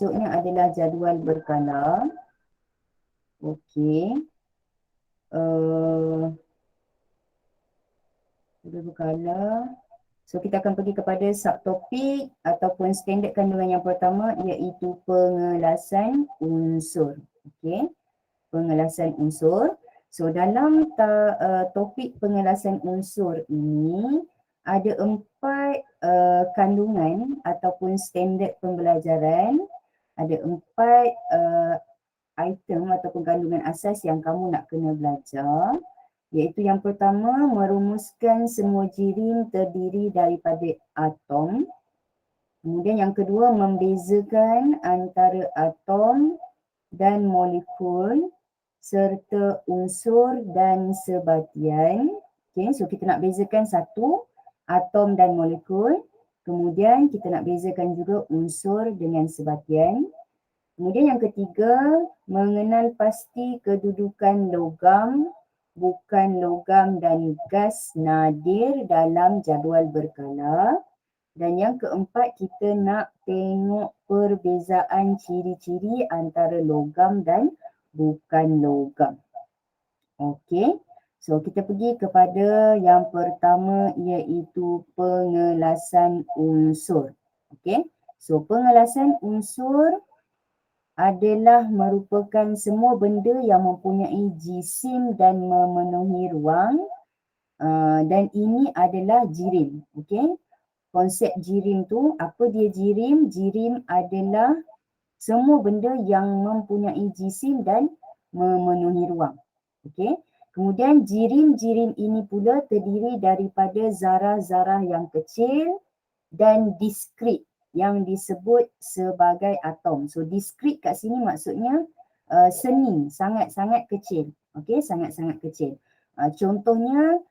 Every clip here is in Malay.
Maksudnya adalah jadual berkala. Okey. Jadual berkala. So kita akan pergi kepada subtopik ataupun standard kandungan yang pertama iaitu pengelasan unsur. Okey. Pengelasan unsur. So dalam topik pengelasan unsur ini ada 4 kandungan ataupun standard pembelajaran. Ada 4 item ataupun kandungan asas yang kamu nak kena belajar. Iaitu yang pertama, merumuskan semua jirim terdiri daripada atom. Kemudian yang kedua, membezakan antara atom dan molekul serta unsur dan sebatian. Okay, so kita nak bezakan satu, atom dan molekul. Kemudian kita nak bezakan juga unsur dengan sebatian. Kemudian yang ketiga, mengenal pasti kedudukan logam, bukan logam dan gas nadir dalam jadual berkala. Dan yang keempat, kita nak tengok perbezaan ciri-ciri antara logam dan bukan logam. Okey, so kita pergi kepada yang pertama iaitu pengelasan unsur. Okey, so pengelasan unsur adalah merupakan semua benda yang mempunyai jisim dan memenuhi ruang dan ini adalah jirim. Okey, konsep jirim tu, apa dia jirim? Jirim adalah semua benda yang mempunyai jisim dan memenuhi ruang. Okey, kemudian jirim-jirim ini pula terdiri daripada zarah-zarah yang kecil dan diskrit yang disebut sebagai atom. So diskrit kat sini maksudnya seni, sangat-sangat kecil. Okey, sangat-sangat kecil. Contohnya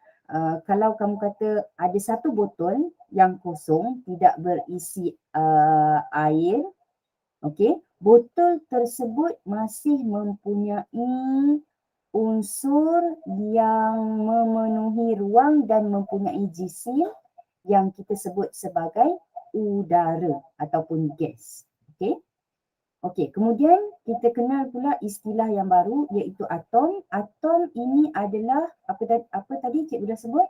kalau kamu kata ada satu botol yang kosong tidak berisi air, okey, botol tersebut masih mempunyai unsur yang memenuhi ruang dan mempunyai jisim yang kita sebut sebagai udara ataupun gas. Okey. Okey, kemudian kita kenal pula istilah yang baru iaitu atom. Atom ini adalah apa tadi cikgu dah sebut?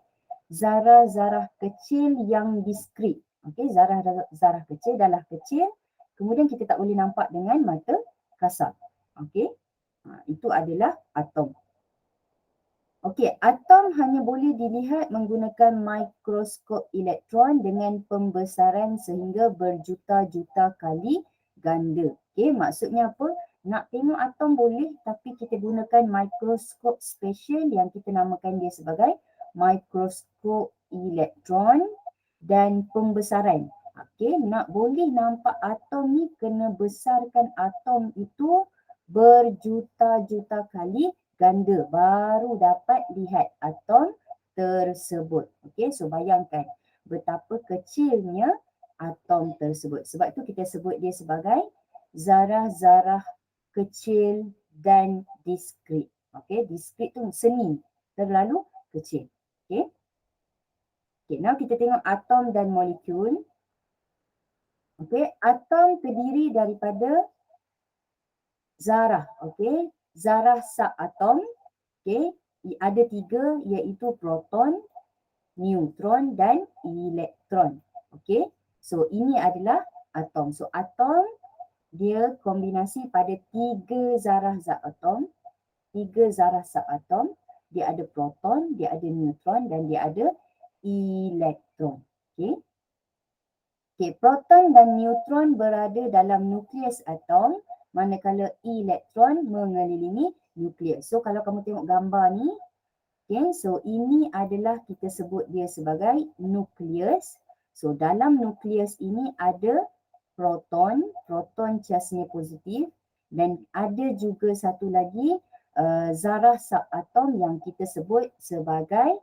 Zarah-zarah kecil yang diskrit. Okey, zarah-zarah kecil adalah kecil. Kemudian kita tak boleh nampak dengan mata kasar. Okey. Itu adalah atom. Okey, atom hanya boleh dilihat menggunakan mikroskop elektron dengan pembesaran sehingga berjuta-juta kali ganda. Okey, maksudnya apa? Nak tengok atom boleh tapi kita gunakan mikroskop special yang kita namakan dia sebagai mikroskop elektron dan pembesaran. Okey, nak boleh nampak atom ni kena besarkan atom itu berjuta-juta kali ganda baru dapat lihat atom tersebut. Okey, so bayangkan betapa kecilnya atom tersebut. Sebab tu kita sebut dia sebagai zarah-zarah kecil dan diskrit. Okey, diskrit tu seni, terlalu kecil. Okey. Okey, now kita tengok atom dan molekul. Okey, atom terdiri daripada zarah, okey. Zarah subatom, okey. Ada 3 iaitu proton, neutron dan elektron. Okey. So ini adalah atom. So atom dia kombinasi pada 3 zarah zat atom, 3 zarah subatom. Dia ada proton, dia ada neutron dan dia ada elektron. Okey. Okey, proton dan neutron berada dalam nukleus atom, manakala elektron mengelilingi nukleus. So kalau kamu tengok gambar ni, okay, so ini adalah kita sebut dia sebagai nukleus. So dalam nukleus ini ada proton, proton charge-nya positif dan ada juga satu lagi zarah subatom yang kita sebut sebagai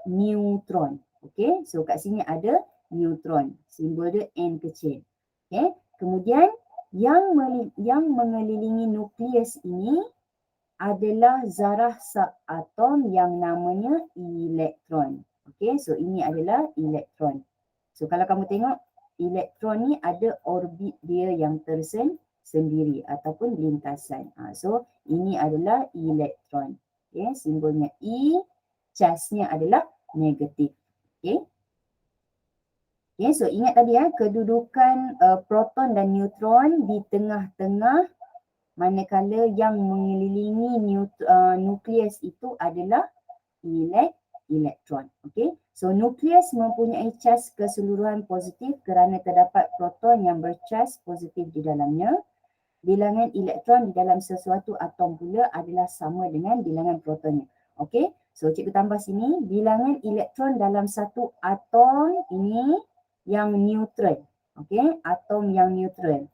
neutron. Okay, so kat sini ada neutron, simbol dia N kecil. Okay, kemudian yang mengelilingi nukleus ini adalah zarah subatom yang namanya elektron. Okay, so ini adalah elektron. So kalau kamu tengok elektron ni ada orbit dia yang tersendiri ataupun lintasan. So ini adalah elektron. Okay, simbolnya E, charge-nya adalah negatif. Okay. Okay, so ingat tadi kedudukan proton dan neutron di tengah-tengah, manakala yang mengelilingi nukleus itu adalah elektron. Okay, so nukleus mempunyai charge keseluruhan positif kerana terdapat proton yang bercharge positif di dalamnya. Bilangan elektron di dalam sesuatu atom pula adalah sama dengan bilangan protonnya. Okay, so cikgu tambah sini, bilangan elektron dalam satu atom ini yang neutral. Okay, atom yang neutral.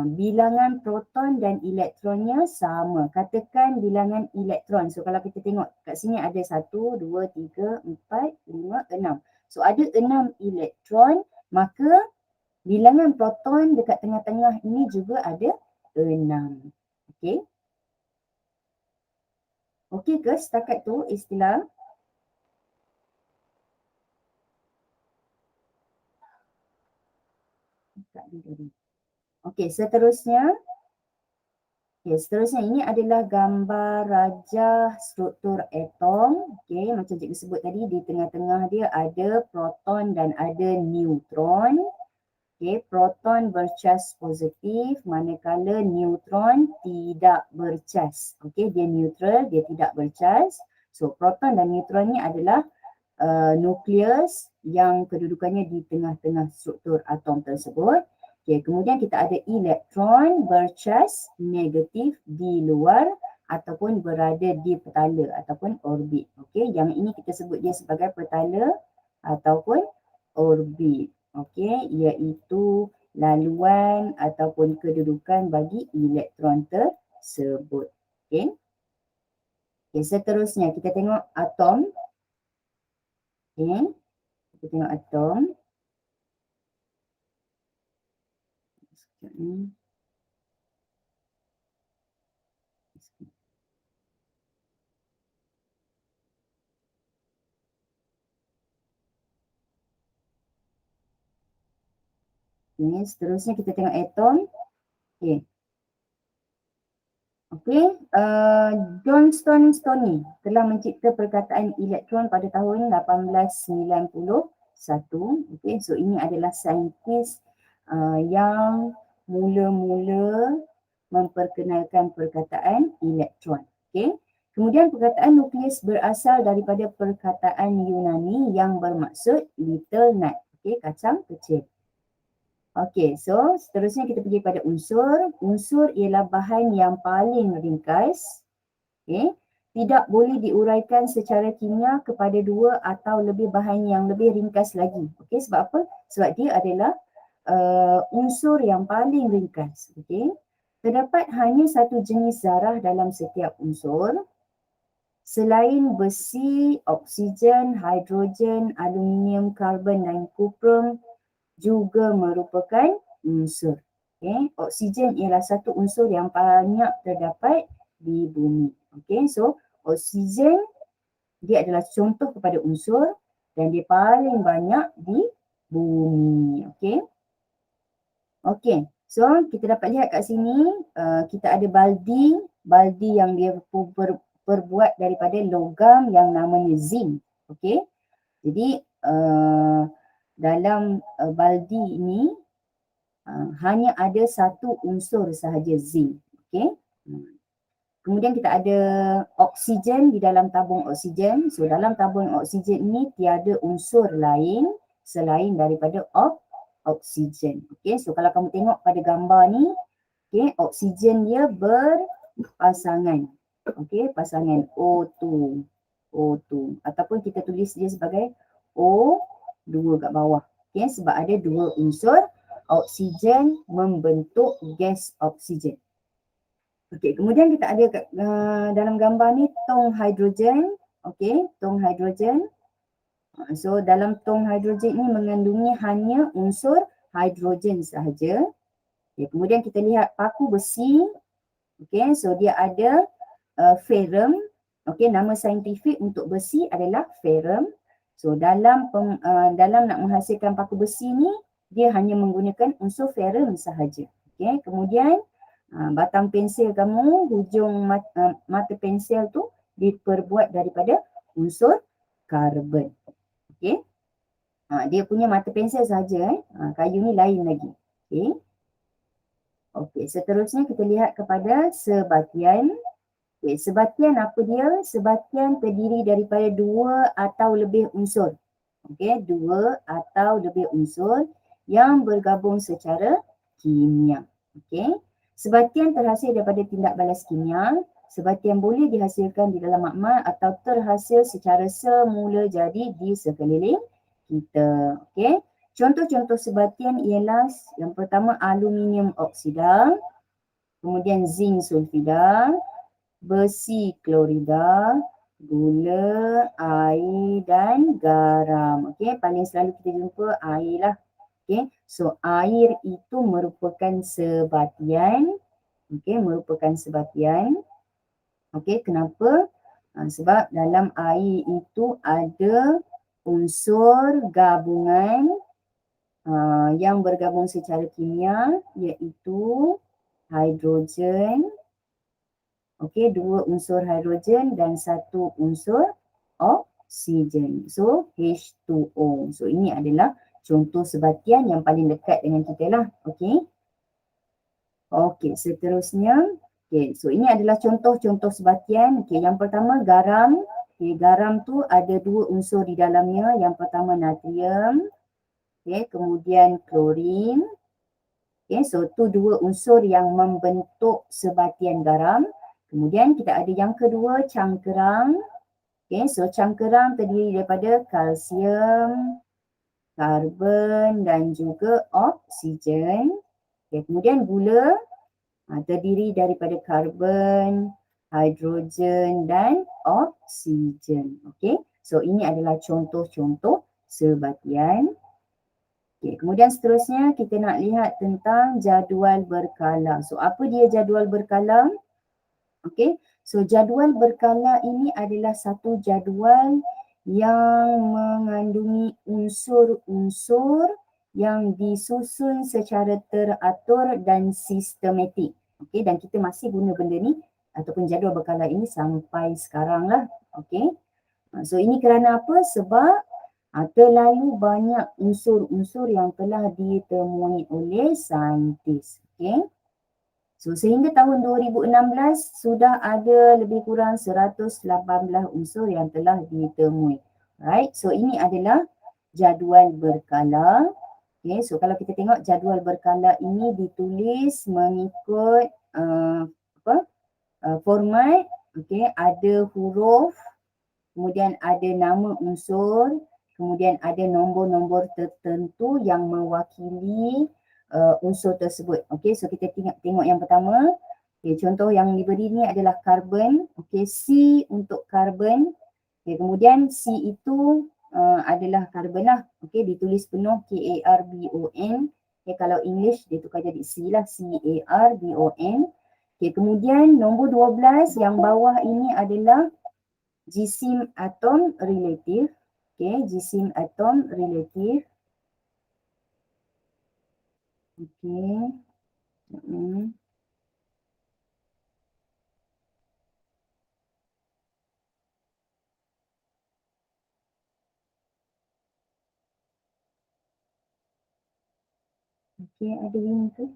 Bilangan proton dan elektronnya sama. Katakan bilangan elektron. So kalau kita tengok kat sini ada 1, 2, 3, 4, 5, 6. So ada 6 elektron, maka bilangan proton dekat tengah-tengah ini juga ada 6. Okey. Okey ke setakat tu istilah? Okey, seterusnya. Seterusnya ini adalah gambar rajah struktur atom. Okey, macam cikgu sebut tadi, di tengah-tengah dia ada proton dan ada neutron. Okey, proton bercharge positif manakala neutron tidak bercharge. Okey, dia neutral, dia tidak bercharge. So proton dan neutron ni adalah nukleus yang kedudukannya di tengah-tengah struktur atom tersebut. Okay, kemudian kita ada elektron bercharge negatif di luar ataupun berada di petala ataupun orbit. Okay, yang ini kita sebut dia sebagai petala ataupun orbit. Okay, iaitu laluan ataupun kedudukan bagi elektron tersebut. Okay. Okay, seterusnya kita tengok atom. Okay, kita tengok atom. Okay, seterusnya kita tengok atom. Okay. Okay, Johnston Stoney telah mencipta perkataan elektron pada tahun 1891. Okay, so ini adalah saintis yang mula-mula memperkenalkan perkataan elektron. Okay. Kemudian perkataan nukleus berasal daripada perkataan Yunani yang bermaksud little nut. Okay, kacang kecil. Okey, so seterusnya kita pergi pada unsur. Unsur ialah bahan yang paling ringkas. Okey, tidak boleh diuraikan secara kimia kepada dua atau lebih bahan yang lebih ringkas lagi. Okey, sebab apa? Sebab dia adalah unsur yang paling ringkas. Okey, terdapat hanya satu jenis zarah dalam setiap unsur. Selain besi, oksigen, hidrogen, aluminium, karbon dan kuprum juga merupakan unsur. Okay. Oksigen ialah satu unsur yang banyak terdapat di bumi. Okay. So oksigen dia adalah contoh kepada unsur dan dia paling banyak di bumi. Okay. Okay. So kita dapat lihat kat sini kita ada baldi. Baldi yang dia berbuat daripada logam yang namanya zinc. Okay. Jadi dalam baldi ini hanya ada satu unsur sahaja, zinc. Okay. Kemudian kita ada oksigen di dalam tabung oksigen. So dalam tabung oksigen ini tiada unsur lain selain daripada oksigen. Okay. So kalau kamu tengok pada gambar ni, okay, oksigen dia berpasangan. Okay, pasangan O2. Ataupun kita tulis dia sebagai O2 kat bawah. Okay, sebab ada dua unsur, oksigen membentuk gas oksigen. Okay, kemudian kita ada dalam gambar ni tong hidrogen. Okay, tong hidrogen. So dalam tong hidrogen ni mengandungi hanya unsur hidrogen sahaja. Okay, kemudian kita lihat paku besi. Okay, so dia ada ferrum. Okay, nama saintifik untuk besi adalah ferrum. So dalam nak menghasilkan paku besi ni, dia hanya menggunakan unsur ferrum sahaja. Okay. Kemudian batang pensel kamu, hujung mata pensel tu diperbuat daripada unsur karbon. Okay. Dia punya mata pensel saja. Kayu ni lain lagi. Okay. Okey, seterusnya kita lihat kepada sebatian. Okay, sebatian apa dia? Sebatian terdiri daripada dua atau lebih unsur. Okey, dua atau lebih unsur yang bergabung secara kimia. Okey. Sebatian terhasil daripada tindak balas kimia. Sebatian boleh dihasilkan di dalam makmal atau terhasil secara semula jadi di sekeliling kita. Okey. Contoh-contoh sebatian ialah yang pertama aluminium oksida, kemudian zinc sulfida, besi klorida, gula, air dan garam. Okey, paling selalu kita jumpa air lah. Okey, so air itu merupakan sebatian. Okey, merupakan sebatian. Okey, kenapa? Sebab dalam air itu ada unsur gabungan yang bergabung secara kimia iaitu hidrogen. Okey, dua unsur hidrogen dan satu unsur oksigen. So H2O. So ini adalah contoh sebatian yang paling dekat dengan kita lah. Okey. Okey, seterusnya. Okey, so ini adalah contoh-contoh sebatian. Okey, yang pertama garam. Okey, garam tu ada dua unsur di dalamnya. Yang pertama natrium. Okay, kemudian klorin. Okay, so tu dua unsur yang membentuk sebatian garam. Kemudian kita ada yang kedua cangkerang. Okay, so cangkerang terdiri daripada kalsium, karbon dan juga oksigen. Okay, kemudian gula terdiri daripada karbon, hidrogen dan oksigen. Okay, so ini adalah contoh-contoh sebatian. Okay, kemudian seterusnya kita nak lihat tentang jadual berkala. So apa dia jadual berkala? Okay, so jadual berkala ini adalah satu jadual yang mengandungi unsur-unsur yang disusun secara teratur dan sistematik. Okay, dan kita masih guna benda ni ataupun jadual berkala ini sampai sekarang lah. Okay, so ini kerana apa? Sebab terlalu banyak unsur-unsur yang telah ditemui oleh saintis. Okay. So sehingga tahun 2016 sudah ada lebih kurang 118 unsur yang telah ditemui. Right. So ini adalah jadual berkala. Okay. So kalau kita tengok jadual berkala ini ditulis mengikut format. Okay. Ada huruf, kemudian ada nama unsur, kemudian ada nombor-nombor tertentu yang mewakili unsur tersebut. Okey, so kita tengok yang pertama. Okay, contoh yang diberi ni adalah karbon. Okey, C untuk karbon. Okay, kemudian C itu adalah karbon lah. Okey, ditulis penuh K-A-R-B-O-N. Okay, kalau English dia tukar jadi C lah, C-A-R-B-O-N. Okay, kemudian nombor 12 yang bawah ini adalah jisim atom relatif. Okay, jisim atom relatif. Okay. Okay, ada ini tu.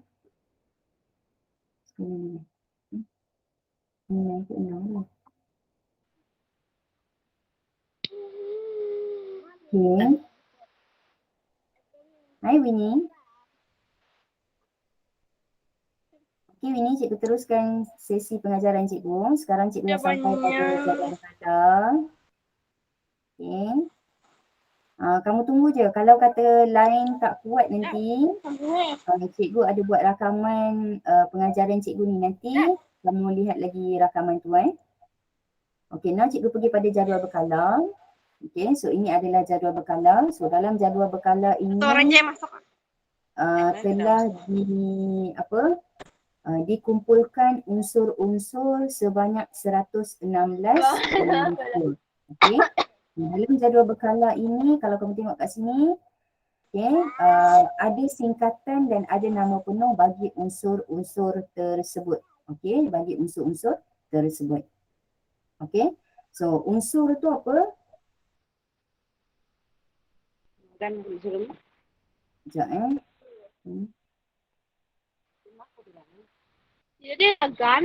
Ini nanti lah. Okay. Hai Winnie. Okay Winnie, cikgu teruskan sesi pengajaran cikgu. Sekarang cikgu dah sampai pada jadual berkala. Okay. Kamu tunggu je. Kalau kata line tak kuat nanti, cikgu ada buat rakaman pengajaran cikgu ni nanti. Kamu lihat lagi rakaman tu Okay, now cikgu pergi pada jadual berkala. Okay, so ini adalah jadual berkala. So dalam jadual berkala ini telah dikumpulkan unsur-unsur sebanyak 116 unsur. Okay. Dalam jadual berkala ini, kalau kamu tengok kat sini, okay, ada singkatan dan ada nama penuh bagi unsur-unsur tersebut. Okay, bagi unsur-unsur tersebut. Okay, so unsur tu apa? Dan belum. Sekejap Jadi agan.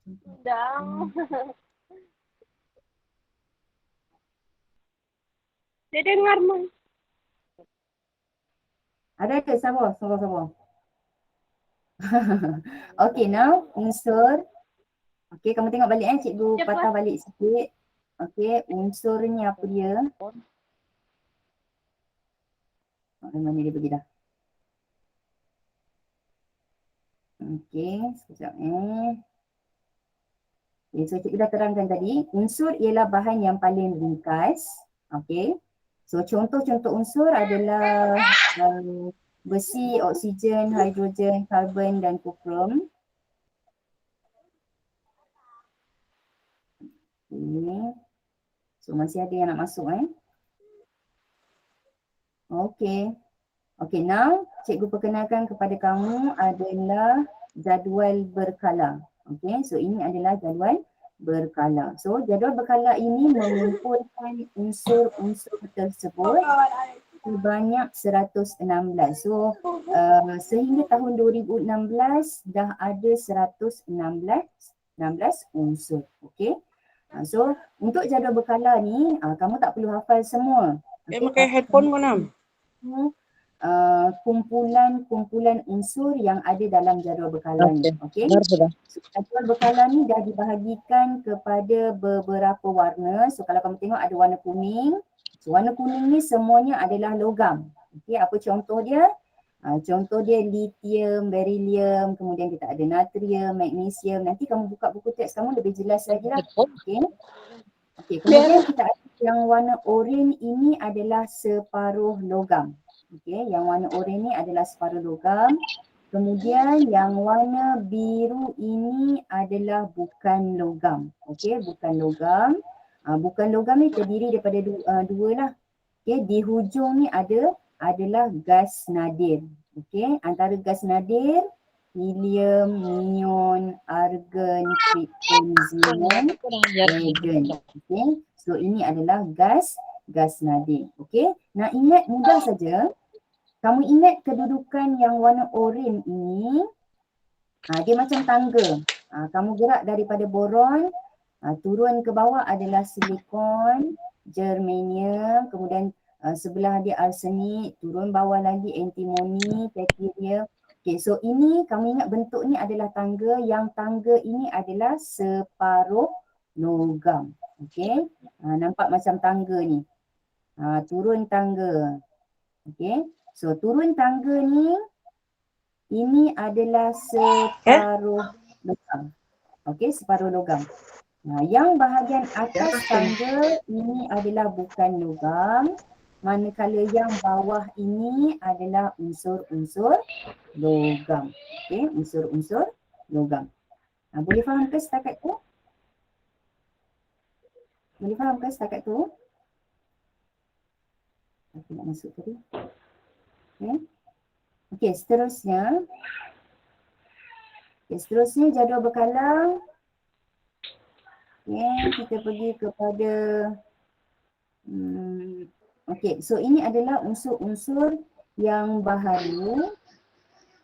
Udang. Dia dengar mah. Ada sabar. Okay, now unsur. Okay, kamu tengok balik cikgu Siapa? patah balik sikit. Okay, unsur ni apa dia? Mana dia pergi dah? Okay, sekejap Okay, so cikgu dah terangkan tadi, unsur ialah bahan yang paling ringkas. Okay, so contoh-contoh unsur adalah besi, oksigen, hidrogen, karbon dan kukrum. Okay. So masih ada yang nak masuk Okay. Okay, now cikgu perkenalkan kepada kamu adalah jadual berkala. Okay, so ini adalah jadual berkala. So jadual berkala ini mengumpulkan unsur-unsur tersebut sebanyak 116. So sehingga tahun 2016 dah ada 116 unsur. Okay. So untuk jadual berkala ni kamu tak perlu hafal semua. Okay, pakai headphone pun kumpulan unsur yang ada dalam jadual berkala ni. Okay. So, jadual berkala ni dah dibahagikan kepada beberapa warna. So kalau kamu tengok ada warna kuning. So warna kuning ni semuanya adalah logam. Okay, apa contoh dia? Contoh dia lithium, beryllium, kemudian kita ada natrium, magnesium. Nanti kamu buka buku teks kamu lebih jelas lagi lah. Okay. Okay, kemudian kita ada yang warna oranye ini adalah separuh logam. Okay, yang warna oranye ni adalah separuh logam. Kemudian yang warna biru ini adalah bukan logam. Okay, bukan logam. Bukan logam ni terdiri daripada dua lah. Okay, di hujung ni adalah gas nadir. Okay, antara gas nadir, helium, neon, argon, krypton, xenon, radon. Okay, so ini adalah gas nadir. Okay, nak ingat mudah saja. Kamu ingat kedudukan yang warna oranye ini, dia macam tangga. Kamu gerak daripada boron, turun ke bawah adalah silikon, germanium, kemudian sebelah dia arsenik, turun bawah lagi antimoni, deuterium. Okay, so ini kamu ingat bentuk ni adalah tangga, yang tangga ini adalah separuh logam. Okay, nampak macam tangga ni. Turun tangga. Okay, so turun tangga ni, ini adalah separuh logam. Okay, separuh logam. Yang bahagian atas tangga ini adalah bukan logam, manakala yang bawah ini adalah unsur-unsur logam. Okay, unsur-unsur logam. Boleh faham ke setakat tu? Boleh faham ke setakat tu? Aku nak masuk tadi. Okay. Okay, seterusnya. Okay, seterusnya jadual berkala. Okay, kita pergi kepada okay, so ini adalah unsur-unsur yang baharu,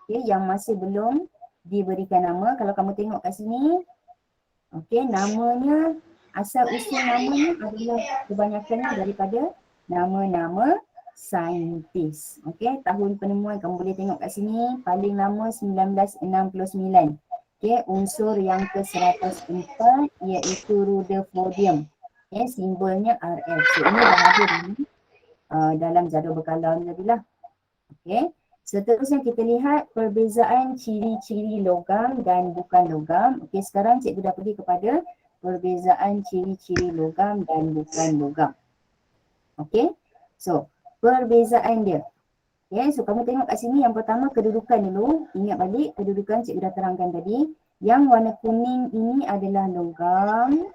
okay, yang masih belum diberikan nama. Kalau kamu tengok kat sini, okay, namanya, asal usul namanya adalah kebanyakannya daripada nama-nama saintis. Okay, tahun penemuan kamu boleh tengok kat sini, paling lama 1969. Okay, unsur yang ke-104 iaitu rutherfordium. Okay, simbolnya Rf. So ini dah ada dalam jadual berkala ni tadi lah. Okay, seterusnya kita lihat perbezaan ciri-ciri logam dan bukan logam. Okay, sekarang cikgu dah pergi kepada perbezaan ciri-ciri logam dan bukan logam. Okay, so perbezaan dia. Okay, so kamu tengok kat sini yang pertama kedudukan dulu. Ingat balik kedudukan cikgu dah terangkan tadi. Yang warna kuning ini adalah logam.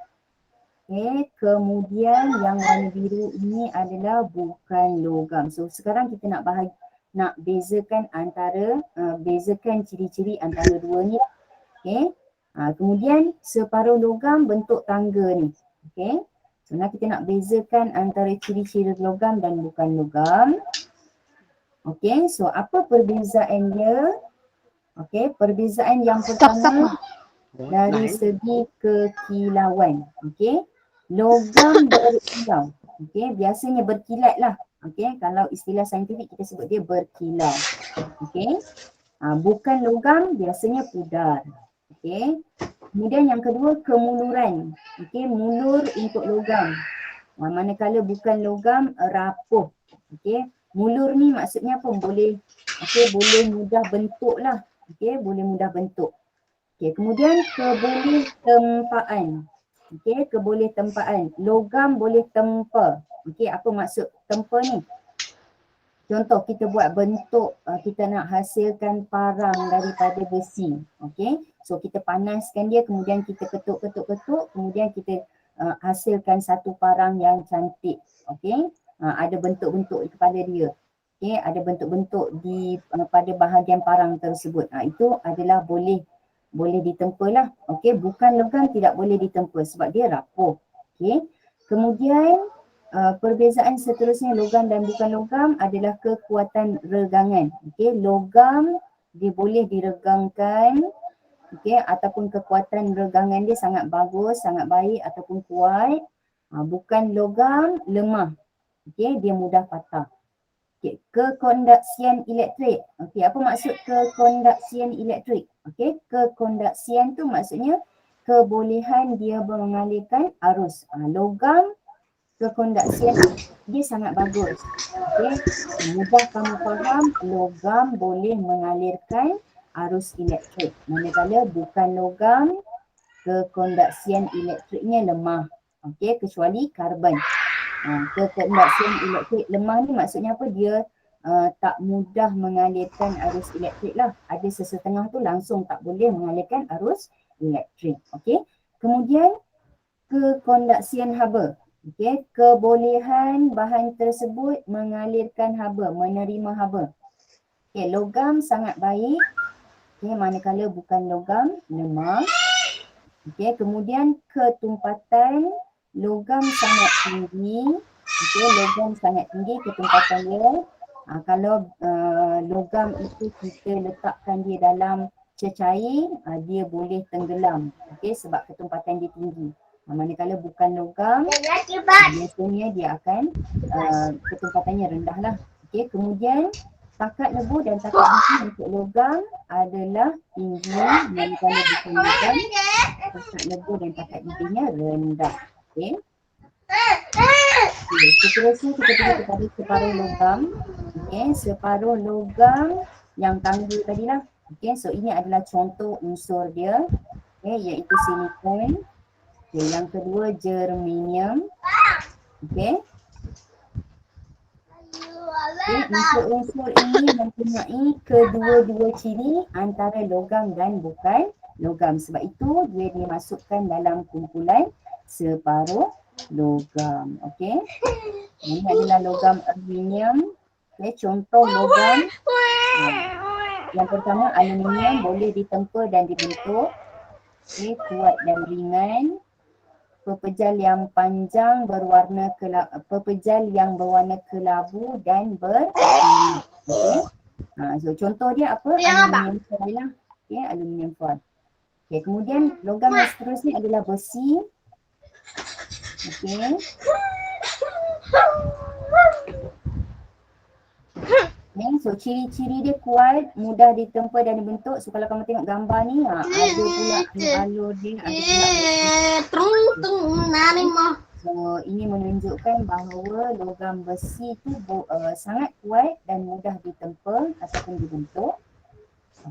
Okay. Kemudian yang warna biru ini adalah bukan logam. So sekarang kita nak bezakan antara bezakan ciri-ciri antara dua ni. Okay. Kemudian separuh logam bentuk tangga ni. Okay. So kita nak bezakan antara ciri-ciri logam dan bukan logam. Okay. So apa perbezaan dia? Okay. Perbezaan yang pertama dari segi kekilauan. Okay. Logam berkilau. Okay. Biasanya berkilat lah. Okay. Kalau istilah saintifik kita sebut dia berkilau. Okay. Bukan logam biasanya pudar. Okay. Kemudian yang kedua kemuluran. Okay. Mulur untuk logam. Manakala bukan logam rapuh. Okay. Mulur ni maksudnya apa? Boleh mudah bentuk lah. Okay. Boleh mudah bentuk. Okay. Kemudian keboleh tempaan. Okay. Keboleh tempaan. Logam boleh tempa. Okay. Apa maksud tempa ni? Contoh kita buat bentuk, kita nak hasilkan parang daripada besi. Okay. So kita panaskan dia, kemudian kita ketuk, kemudian kita hasilkan satu parang yang cantik. Okay. Ada bentuk-bentuk kepada dia. Okay. Ada bentuk-bentuk pada bahagian parang tersebut. Itu adalah boleh ditempa lah. Okay. Bukan logam tidak boleh ditempa sebab dia rapuh. Okay. Kemudian perbezaan seterusnya logam dan bukan logam adalah kekuatan regangan. Okay. Logam dia boleh diregangkan, okay, ataupun kekuatan regangan dia sangat bagus, sangat baik ataupun kuat. Bukan logam lemah. Okay. Dia mudah patah. Okay. Kekondaksian elektrik. Okay. Apa maksud kekondaksian elektrik? Okay. Kekondaksian tu maksudnya kebolehan dia mengalirkan arus. Logam kekondaksian dia sangat bagus. Okay. Mudah kamu faham, logam boleh mengalirkan arus elektrik. Manakala bukan logam, kekondaksian elektriknya lemah. Okay. Kecuali karbon. Kekondaksian elektrik lemah ni maksudnya apa? Dia tak mudah mengalirkan arus elektrik lah. Ada sesetengah tu langsung tak boleh mengalirkan arus elektrik. Okay. Kemudian kekondaksian haba. Okay. Kebolehan bahan tersebut mengalirkan haba, menerima haba. Okay. Logam sangat baik. Okay. Manakala bukan logam, lemah. Okay. Kemudian ketumpatan, logam sangat tinggi. Okay. Logam sangat tinggi ketumpatan dia. Kalau logam itu kita letakkan dia dalam cecair, dia boleh tenggelam. Okay. Sebab ketumpatan dia tinggi. Manakala bukan logam, biasanya dia akan ketumpatannya rendah lah. Okay. Kemudian takat lebuh dan takat besi untuk logam adalah tinggi. Manakala bukan logam, takat lebuh dan takat bijinya rendah. Okay. Okay. Seterusnya kita pergi kepada separuh logam. Okay. Separuh logam yang tangga tadi lah. Okay. So ini adalah contoh unsur dia. Okay. Iaitu silikon. Okay, yang kedua germanium. Okay. Okay, unsur-unsur ini mempunyai kedua-dua ciri antara logam dan bukan logam. Sebab itu dia dimasukkan dalam kumpulan separuh logam. Okay. Ini adalah logam aluminium. Okay, contoh logam. Yang pertama aluminium boleh ditempa dan dibentuk. Okay, kuat dan ringan. Pepejal yang panjang berwarna berwarna kelabu dan berkilat. Okay. So contoh dia apa? Aluminium foil lah. Okay, aluminium foil. Okay, kemudian logam yang seterusnya adalah besi. Okay. Okay, so ciri-ciri dia kuat, mudah ditempa dan dibentuk. So kalau kamu tengok gambar ni, ada pula alur dia, ada pula. So ini menunjukkan bahawa logam besi tu sangat kuat dan mudah ditempa ataupun dibentuk.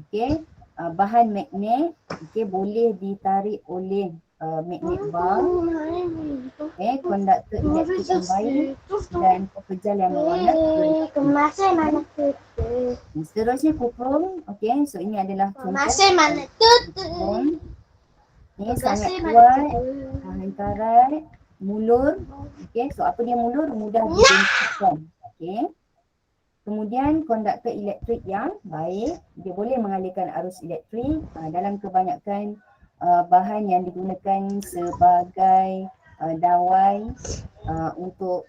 Okay. Bahan magnet, okay, boleh ditarik oleh magnet bar. Okay, konduktor elektrik yang baik dan pepejal yang berwarna. Seterusnya kuprum. Okey, so ini adalah contoh. Masih mana Kuprum. Ini sangat kuat, tahan karat, mulur. Okey, so apa dia mulur? Mudah dibentikan. Okey. Kemudian konduktor elektrik yang baik, dia boleh mengalirkan arus elektrik dalam kebanyakan bahan yang digunakan sebagai dawai untuk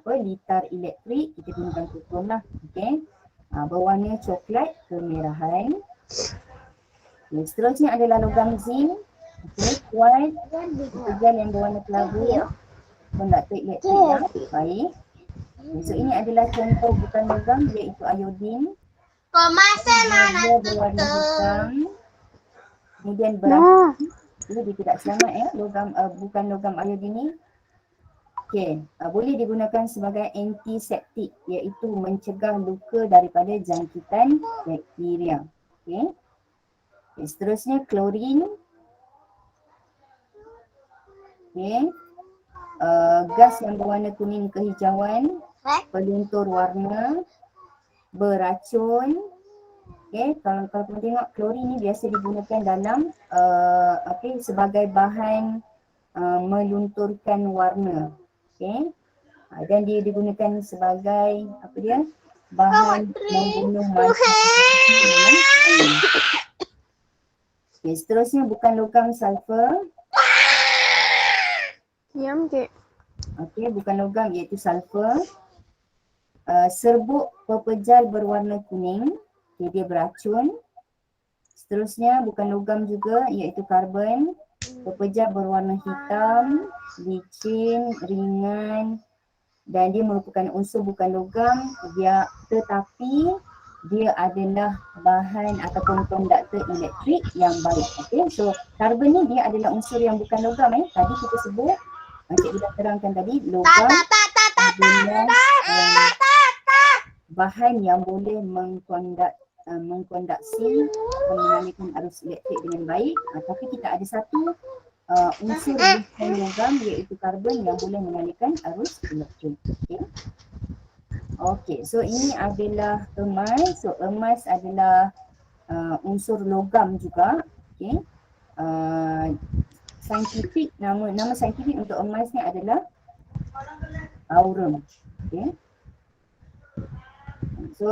litar elektrik, kita gunakan kuprum lah. Okey. Berwarna coklat kemerahan. Okay, seterusnya adalah logam zinc. Okey, kuat, material yang berwarna kelabu, konduktor elektrik yang baik. Okay, so ini adalah contoh bukan logam, iaitu iodin. Masih mana Dia berwarna hitam. Kemudian berapi. Dia tidak selamat logam bukan logam iodin ni. Okey, boleh digunakan sebagai antiseptik, iaitu mencegah luka daripada jangkitan bakteria. Okey. Okay, seterusnya klorin. Okey. Gas yang berwarna kuning kehijauan, peluntur warna, beracun. Okey, kalau kamu tengok klorin ni biasa digunakan dalam sebagai bahan melunturkan warna. Okey. Dan dia digunakan sebagai bahan membunuh mata. Okey, seterusnya bukan logam sulfur. Diam ke? Okey, bukan logam iaitu sulfur. Serbuk pepejal berwarna kuning. Okay, dia beracun. Seterusnya bukan logam juga iaitu karbon. Pepejal berwarna hitam, licin, ringan dan dia merupakan unsur bukan logam, tetapi dia adalah bahan ataupun konduktor elektrik yang baik. Okey, so karbon ni dia adalah unsur yang bukan logam. Tadi kita sebut, cikgu dah terangkan tadi, logam adalah bahan yang boleh mengkonduksi mengalirkan arus elektrik dengan baik. Tapi kita ada satu unsur bukan logam iaitu karbon yang boleh mengalirkan arus elektrik. Okey. Okey, so ini adalah emas. So emas adalah unsur logam juga. Okey. Saintifik, nama saintifik untuk emas ni adalah aurum. Okey. So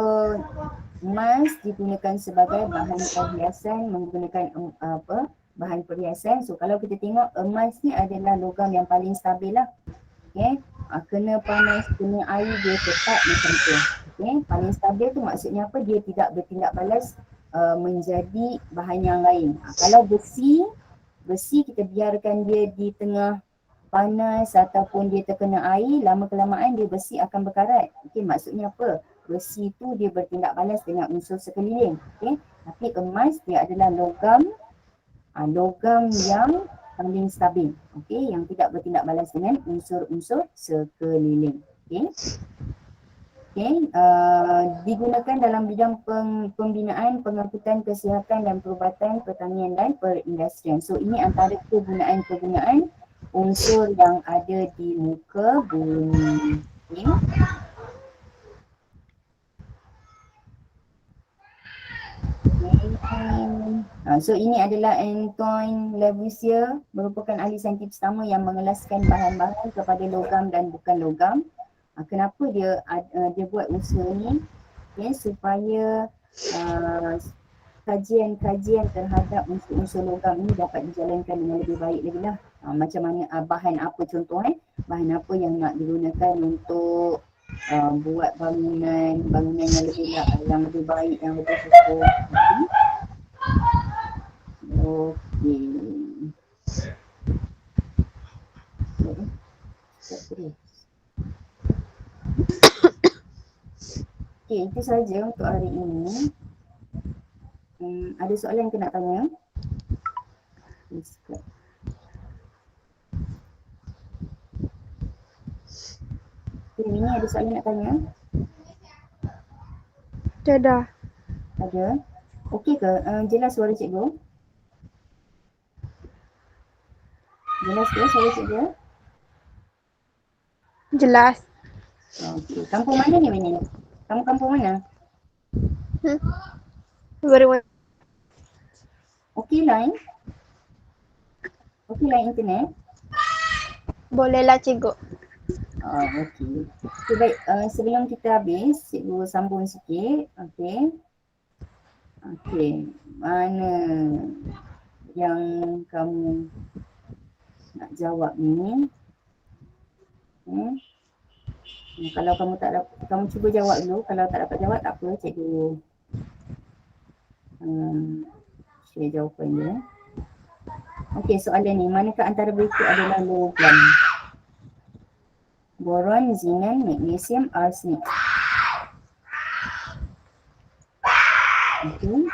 emas digunakan sebagai bahan perhiasan, menggunakan bahan perhiasan. So kalau kita tengok emas ni adalah logam yang paling stabil lah. Okey. Kena panas, kena air, dia tetap macam tu. Okey. Paling stabil tu maksudnya apa? Dia tidak bertindak balas menjadi bahan yang lain. Kalau besi kita biarkan dia di tengah panas ataupun dia terkena air, lama kelamaan dia besi akan berkarat. Okey, maksudnya apa? Besi tu dia bertindak balas dengan unsur sekeliling. Okey. Tapi emas dia adalah logam yang paling stabil. Okey, yang tidak bertindak balas dengan unsur-unsur sekeliling. Okey. Okey, digunakan dalam bidang pembinaan, pengangkutan kesihatan dan perubatan, pertanian dan perindustrian. So ini antara kegunaan-kegunaan unsur yang ada di muka bumi. Okay. So ini adalah Antoine Lavoisier, merupakan ahli saintifik pertama yang mengelaskan bahan-bahan kepada logam dan bukan logam. Kenapa dia buat usaha ni? Okay, supaya kajian-kajian terhadap unsur-unsur logam ini dapat dijalankan dengan lebih baik lagi lah. Macam mana bahan apa contoh bahan apa yang nak digunakan untuk buat bangunan yang lebih baik, yang lebih kokoh. Okey, itu saja untuk hari ini. Ada soalan ke nak tanya? Okay, ini ada soalan nak tanya? Ada. Ada? Okey ke? Jelas suara cikgu? Jelas ke suara cikgu? Jelas. Okey, kampung mana ni Winnie? Kamu kampung mana? Very well. Okey lah Okey lah internet. Bolehlah cikgu. Okey. Okay, baik. Sebelum kita habis, cikgu sambung sikit. Okey. Okey. Mana yang kamu nak jawab ni? Kalau kamu tak dapat, kamu cuba jawab dulu. Kalau tak dapat jawab, tak apa. Cikgu share jawapan dia. Okey, soalan ni. Manakah antara berikut adalah logam? Boron, xenon, magnesium, arsenik. Okey.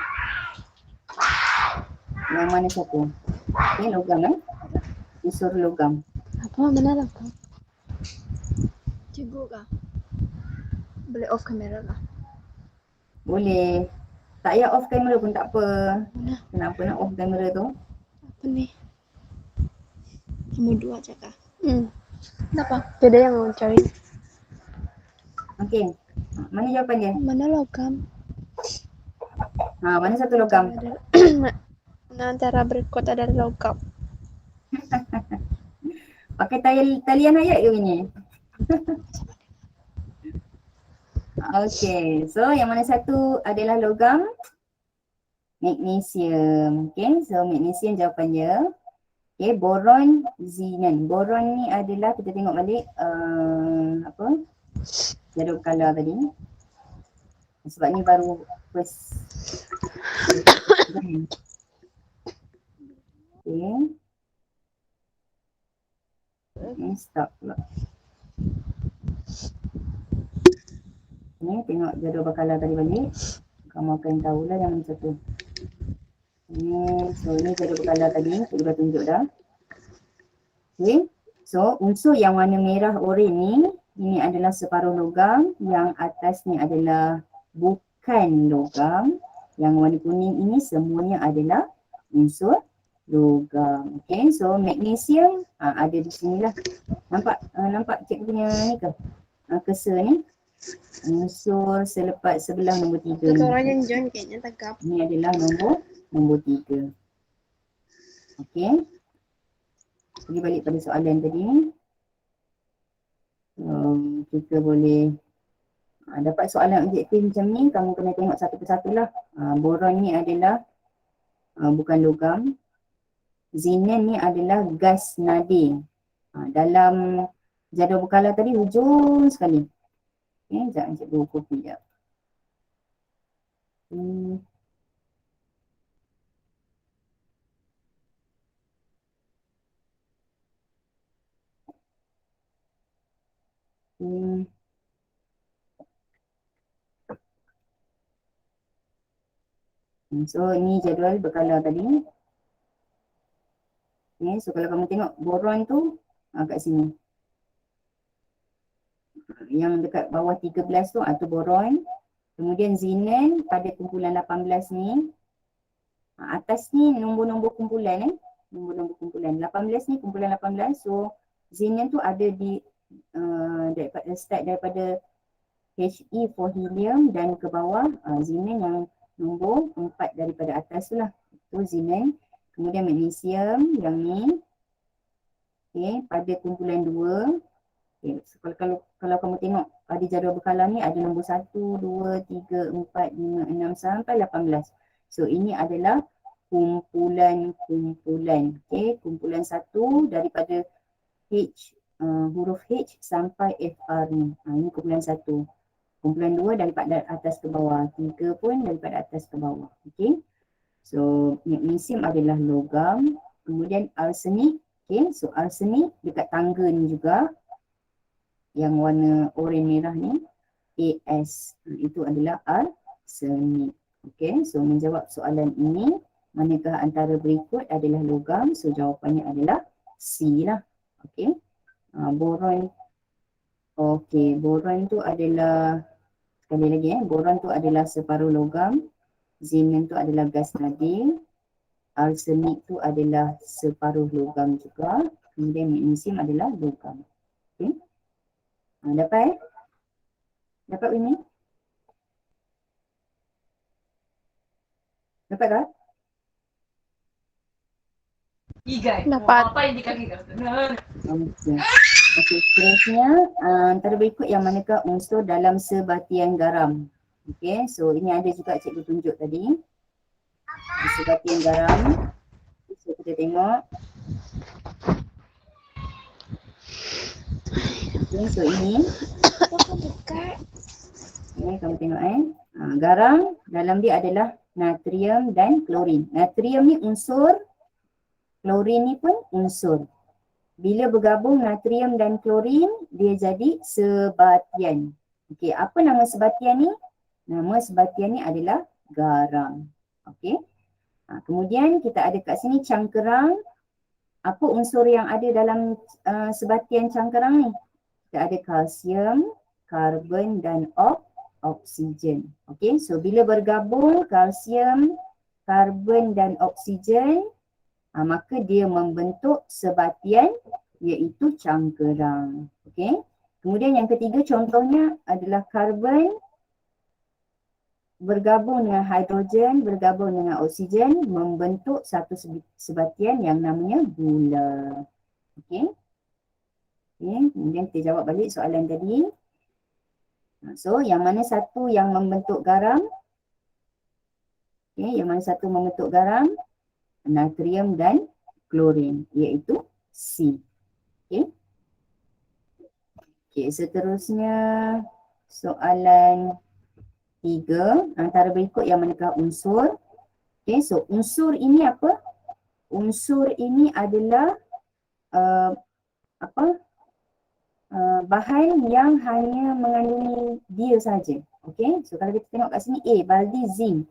Yang mana satu? Okey, logam unsur logam. Apa mana logam? Cikgu kah? Boleh off kamera kah? Boleh. Tak payah off kamera pun tak apa. Mana? Kenapa nak off kamera tu? Apa ni? Kamu dua aja kah? Kenapa? Beda yang mau cari. Okey. Mana jawapan dia? Mana logam? Mana satu logam? Mana antara berikut adalah logam? Pakai talian ayat ke ini? Okey. So yang mana satu adalah logam? Magnesium. Okey. So magnesium jawapan dia. Okey, boron, xenon. Boron ni adalah, kita tengok balik jadual berkala tadi. Sebab ni baru first. Okey. Stop pula. Ni tengok jadual berkala tadi balik. Kamu akan tahulah yang mana satu. So ni jadual berkala tadi, saya dah tunjuk dah. Okay, so unsur yang warna merah oranye ni, ini adalah separuh logam. Yang atas ni adalah bukan logam. Yang warna kuning ini semuanya adalah unsur logam. Okay, so magnesium ada di sini lah. Nampak cikgu punya ni ke? Cursor ni. Unsur selepas sebelah nombor 3 ni. Orang yang join kayaknya tagap. Ini adalah nombor 3. Okey. Pergi balik pada soalan tadi. Kita boleh dapat soalan objektif macam ni, kamu kena tengok satu persatu lah. Boron ni adalah bukan logam. Xenon ni adalah gas nadir. Dalam jadual berkala tadi hujung sekali. Okay, sekejap cikgu copy sekejap. So ini jadual berkala tadi. Okay, so kalau kamu tengok boron tu kat sini. Yang dekat bawah 13 tu boron. Kemudian xenon pada kumpulan 18 ni. Atas ni nombor-nombor kumpulan nombor-nombor kumpulan. 18 ni kumpulan 18. So xenon tu ada di daripada He for helium dan ke bawah xenon yang nombor 4 daripada atas tu lah. Itu xenon. Kemudian magnesium yang ni. Okay, pada kumpulan 2. Okay, so kalau kamu tengok pada jadual berkala ni ada nombor 1, 2, 3, 4, 5, 6 sampai 18. So ini adalah kumpulan-kumpulan. Okay, kumpulan 1 daripada huruf H sampai FR ni. Ini kumpulan 1. Kumpulan 2 daripada atas ke bawah. 3 pun daripada atas ke bawah. Okay. So magnesium adalah logam. Kemudian arsenik. Okay. So arsenik dekat tangga ni juga. Yang warna oranye merah ni. AS. Itu adalah arsenik. Okay. So menjawab soalan ini. Manakah antara berikut adalah logam? So jawapannya adalah C lah. Okay. Boron. Okay. Boron tu adalah, sekali lagi boron tu adalah separuh logam. Xenon tu adalah gas nadir. Arsenik tu adalah separuh logam juga. Kemudian magnesium adalah logam. Okay. Dapat Dapat ini? Dapat tak? Dapat. Okey. Okey, seterusnya antara berikut yang manakah unsur dalam sebatian garam? Okey, so ini ada juga cikgu tunjuk tadi. Sebatian garam. So kita tengok. Okey, so ini kamu tengok garam dalam dia adalah natrium dan klorin. Natrium ni unsur, klorin ni pun unsur. Bila bergabung natrium dan klorin, dia jadi sebatian. Okey, apa nama sebatian ni? Nama sebatian ni adalah garam. Okey. Kemudian kita ada kat sini cangkerang. Apa unsur yang ada dalam sebatian cangkerang ni? Kita ada kalsium, karbon dan oksigen. Okey, so bila bergabung kalsium, karbon dan oksigen, maka dia membentuk sebatian iaitu cangkerang. Okey. Kemudian yang ketiga contohnya adalah karbon bergabung dengan hidrogen, bergabung dengan oksigen membentuk satu sebatian yang namanya gula. Okey. Okey, kemudian kita jawab balik soalan tadi. So yang mana satu yang membentuk garam? Okey, yang mana satu membentuk garam? Natrium dan klorin iaitu C. Okey. Okey, seterusnya soalan 3, antara berikut yang manakah unsur? Okey, so unsur ini apa? Unsur ini adalah bahan yang hanya mengandungi dia saja. Okey, so kalau kita tengok kat sini A, baldi zinc.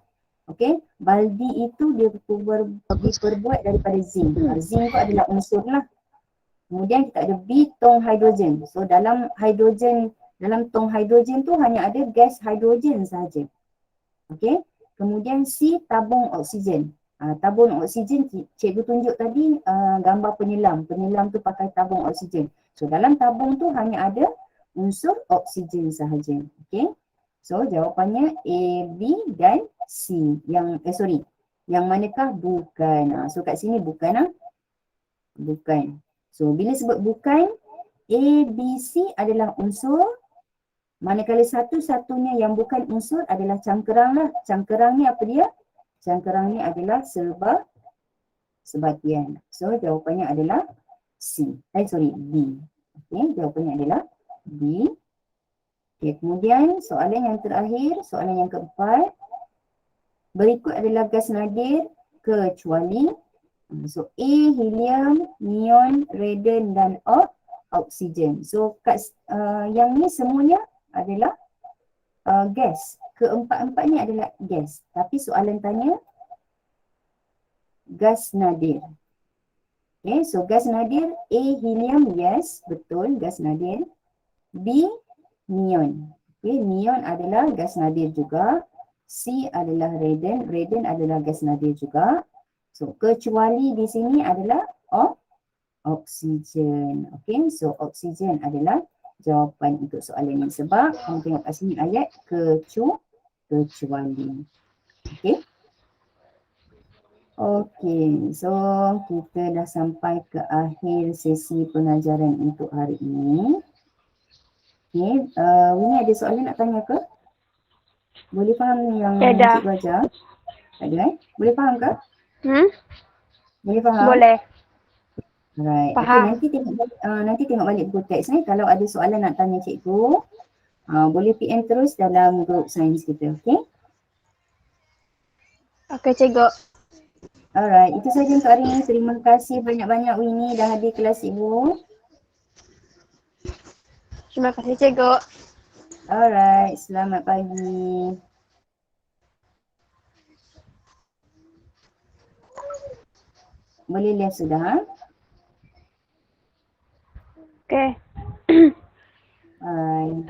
Okey, baldi itu dia diperbuat daripada zinc. Zinc itu adalah unsur lah. Kemudian kita ada B, tong hidrogen. So dalam tong hidrogen tu hanya ada gas hidrogen saja. Okey, kemudian C, tabung oksigen. Tabung oksigen cikgu tunjuk tadi gambar penyelam. Penyelam tu pakai tabung oksigen. So dalam tabung tu hanya ada unsur oksigen sahaja. Okey. So jawapannya A, B dan C. Yang manakah bukan? So kat sini bukan bukan. So bila sebut bukan, A, B, C adalah unsur. Manakala satu-satunya yang bukan unsur adalah cangkerang lah. Cangkerang ni apa dia? Cangkerang ni adalah sebatian. So jawapannya adalah C. B. Okey, jawapannya adalah B. Okey, kemudian soalan yang terakhir, soalan yang keempat. Berikut adalah gas nadir kecuali so A, helium, neon, radon dan oksigen. So yang ni semuanya adalah gas. Keempat-empat ni adalah gas. Tapi soalan tanya gas nadir. Okay, so gas nadir A, helium, yes, betul gas nadir. B, neon. Okay, neon adalah gas nadir juga. C adalah radon, radon adalah gas nadir juga. So kecuali di sini adalah oksigen. Okay, so oksigen adalah jawapan untuk soalan ini. Sebab kamu tengok kat sini ayat kecuali. Okay. Okay, so kita dah sampai ke akhir sesi pengajaran untuk hari ini. Okay, Winnie ada soalan nak tanya ke? Boleh faham yang cikgu ajar? Tak ada Boleh faham ke? Boleh faham? Boleh. Alright. Faham. Okay, nanti tengok balik buku teks ni. Kalau ada soalan nak tanya cikgu, boleh PM terus dalam grup sains kita, okay? Okey, cikgu. Alright, itu saja untuk hari ini. Terima kasih banyak-banyak Winnie dah hadir kelas cikgu. Terima kasih, cikgu. Alright, selamat pagi. Boleh lihat sudah? Okey. Bye.